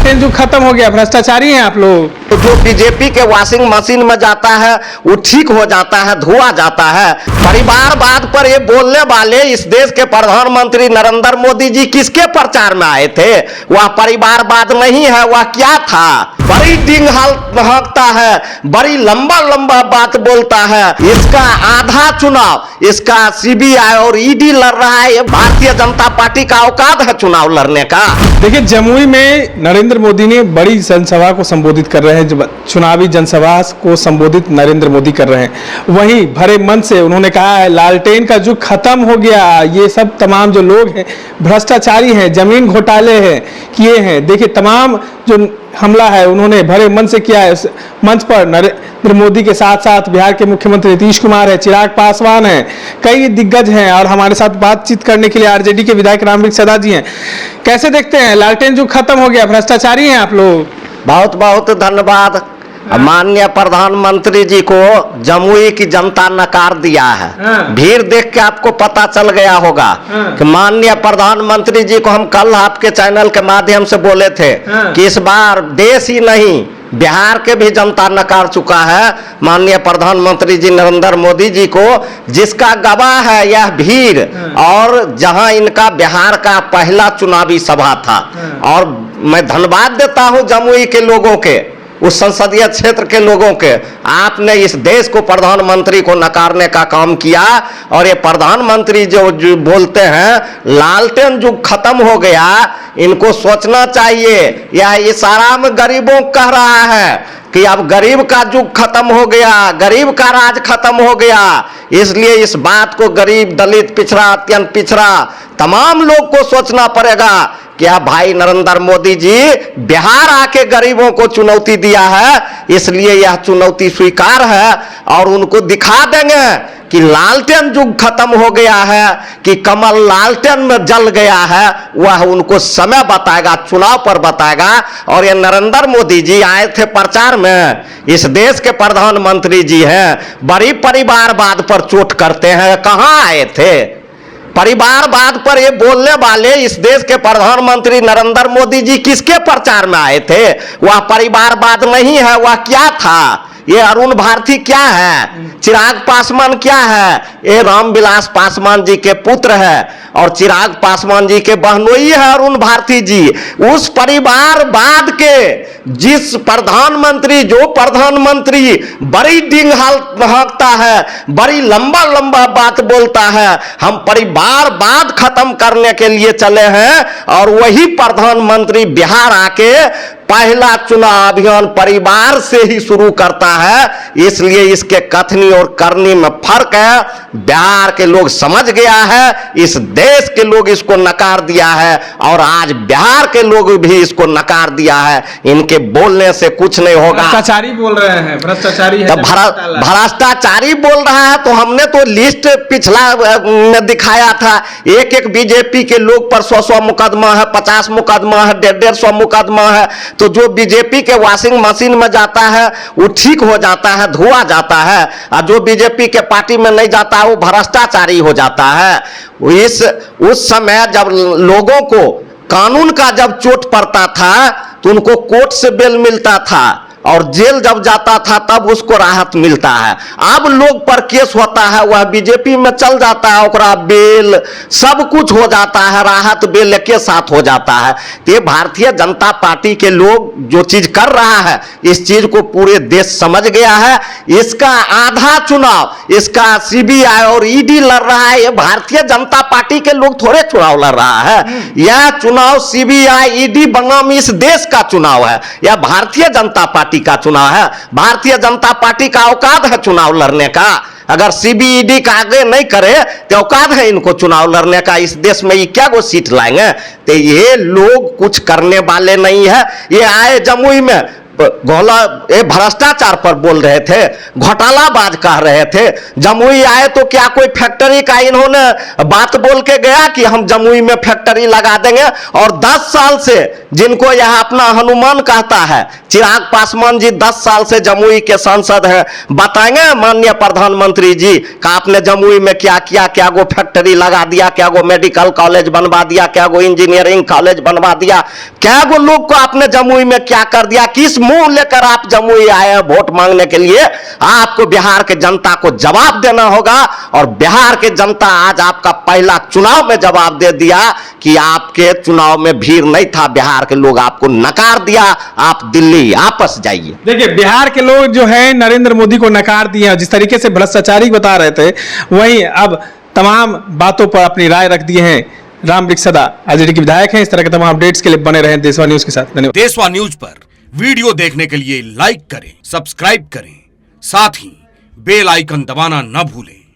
लालटेन युग खत्म हो गया, भ्रष्टाचारी हैं आप लोग। तो जो बीजेपी के वॉशिंग मशीन में जाता है वो ठीक हो जाता है, धोआ जाता है। परिवारवाद पर ये बोलने वाले इस देश के प्रधानमंत्री नरेंद्र मोदी जी किसके प्रचार में आए थे? वह परिवारवाद नहीं है, वह क्या था? बड़ी डिंग हकता है, बड़ी लंबा लंबा बात बोलता है। इसका आधा चुनाव इसका सीबीआई और ईडी लड़ रहा है। ये भारतीय जनता पार्टी का औकात है चुनाव लड़ने का? देखिए, जमुई में नरेंद्र मोदी ने बड़ी जनसभा को संबोधित कर रहे हैं, चुनावी जनसभा को संबोधित नरेंद्र मोदी कर रहे हैं। वहीं भरे मन से उन्होंने कहा है लालटेन का युग खत्म हो गया, ये सब तमाम जो लोग हैं भ्रष्टाचारी हैं, जमीन घोटाले हैं किए हैं। देखिए, तमाम जो हमला है उन्होंने भरे मन से किया है। मंच पर नरेंद्र मोदी के साथ साथ बिहार के मुख्यमंत्री नीतीश कुमार है, चिराग पासवान है, कई दिग्गज हैं और हमारे साथ बातचीत करने के लिए आरजेडी के विधायक रामवृक्ष सदा जी हैं। कैसे देखते हैं, लालटेन युग खत्म हो गया, भ्रष्टाचारी हैं आप लोग? बहुत बहुत धन्यवाद। माननीय प्रधानमंत्री जी को जमुई की जनता नकार दिया है। भीड़ देख के आपको पता चल गया होगा कि माननीय प्रधानमंत्री जी को हम कल आपके चैनल के माध्यम से बोले थे कि इस बार देश ही नहीं बिहार के भी जनता नकार चुका है माननीय प्रधानमंत्री जी नरेंद्र मोदी जी को, जिसका गवाह है यह भीड़। और जहां इनका बिहार का पहला चुनावी सभा था, और मैं धन्यवाद देता हूं जमुई के लोगों के, उस संसदीय क्षेत्र के लोगों के। आपने इस देश को प्रधानमंत्री को नकारने का काम किया। और ये प्रधानमंत्री जो बोलते हैं लालटेन युग खत्म हो गया, इनको सोचना चाहिए। यह इशारा में गरीबों को कह रहा है कि अब गरीब का युग खत्म हो गया, गरीब का राज खत्म हो गया। इसलिए इस बात को गरीब, दलित, पिछड़ा, अत्यंत पिछड़ा तमाम लोग को सोचना पड़ेगा। क्या भाई नरेंद्र मोदी जी बिहार आके गरीबों को चुनौती दिया है, इसलिए यह चुनौती स्वीकार है। और उनको दिखा देंगे कि लालटेन युग खत्म हो गया है, कि कमल लालटेन में जल गया है। वह उनको समय बताएगा, चुनाव पर बताएगा। और ये नरेंद्र मोदी जी आए थे प्रचार में, इस देश के प्रधानमंत्री जी हैं, बड़ी परिवारवाद पर चोट करते हैं। कहाँ आए थे? परिवारवाद पर ये बोलने वाले इस देश के प्रधानमंत्री नरेंद्र मोदी जी किसके प्रचार में आए थे? वह परिवारवाद नहीं है, वह क्या था? ये अरुण भारती क्या है? चिराग पासवान क्या है? ये रामविलास पासवान जी के पुत्र है और चिराग पासवान जी के बहनोई है अरुण भारती जी। उस परिवारवाद के जिस प्रधानमंत्री, जो प्रधानमंत्री बड़ी डिंग हकता है, बड़ी लंबा लंबा बात बोलता है, हम परिवारवाद खत्म करने के लिए चले हैं। और वही प्रधानमंत्री बिहार आके पहला चुनाव अभियान परिवार से ही शुरू करता है। इसलिए इसके कथनी और करनी में फर्क है। बिहार के लोग समझ गया है, इस देश के लोग इसको नकार दिया है, और आज बिहार के लोग भी इसको नकार दिया है। इनके बोलने से कुछ नहीं होगा। भ्रष्टाचारी बोल रहे हैं, भ्रष्टाचारी है, भ्रष्टाचारी बोल रहा है। तो हमने तो लिस्ट पिछला में दिखाया था, एक एक बीजेपी के लोग पर 100 मुकदमा है, 50 मुकदमा है, 150 मुकदमा है। तो जो बीजेपी के वॉशिंग मशीन में जाता है वो ठीक हो जाता है, धोआ जाता है। और जो बीजेपी के पार्टी में नहीं जाता वो भ्रष्टाचारी हो जाता है। उस समय जब लोगों को कानून का जब चोट पड़ता था तो उनको कोर्ट से बेल मिलता था, और जेल जब जाता था तब उसको राहत मिलता है। अब लोग पर केस होता है, वह बीजेपी में चल जाता है, ओकरा बेल सब कुछ हो जाता है, राहत बेल के साथ हो जाता है। तो ये भारतीय जनता पार्टी के लोग जो चीज कर रहा है, इस चीज को पूरे देश समझ गया है। इसका आधा चुनाव इसका सीबीआई और ईडी लड़ रहा है। ये भारतीय जनता पार्टी के लोग थोड़े चुनाव लड़ रहा है। यह चुनाव सीबीआई, ईडी बनाम इस देश का चुनाव है, यह भारतीय जनता पार्टी का चुनाव है। भारतीय जनता पार्टी का औकात है चुनाव लड़ने का। अगर सीबीईडी का आगे नहीं करे तो औकात है इनको चुनाव लड़ने का। इस देश में ये क्या वो सीट लाएंगे? तो ये लोग कुछ करने वाले नहीं है। ये आए जमुई में घोला ये भ्रष्टाचार पर बोल रहे थे, घोटालाबाज कह रहे थे। जमुई आए तो क्या कोई फैक्ट्री का इन्होंने बात बोल के गया कि हम जमुई में फैक्ट्री लगा देंगे? और 10 साल से जिनको यह अपना हनुमान कहता है चिराग पासवान जी 10 साल से जमुई के सांसद हैं, बताएंगे माननीय प्रधानमंत्री जी का आपने जमुई में क्या किया? क्या गो फैक्ट्री लगा दिया? क्या गो मेडिकल कॉलेज बनवा दिया? क्या गो इंजीनियरिंग कॉलेज बनवा दिया? क्या गो लोग को आपने जमुई में क्या कर दिया? किस मुंह लेकर आप जमुई आए हैं वोट मांगने के लिए? आपको बिहार के जनता को जवाब देना होगा। और बिहार के जनता आज आपका पहला चुनाव में जवाब दे दिया कि आपके चुनाव में भीड़ नहीं था, बिहार के लोग आपको नकार दिया, आप दिल्ली वापस जाइए। देखिए, बिहार के लोग जो है नरेंद्र मोदी को नकार दिए हैं। जिस तरीके से भ्रष्टाचारी बता रहे थे, वहीं अब तमाम बातों पर अपनी राय रख दिए हैं। रामवृक्ष सदा आरजेडी के विधायक हैं। इस तरह के तमाम अपडेट्स के लिए बने रहें देशवा न्यूज के साथ। धन्यवाद। देशवा न्यूज पर वीडियो देखने के लिए लाइक करें, सब्सक्राइब करें, साथ ही बेल आइकन दबाना न भूलें।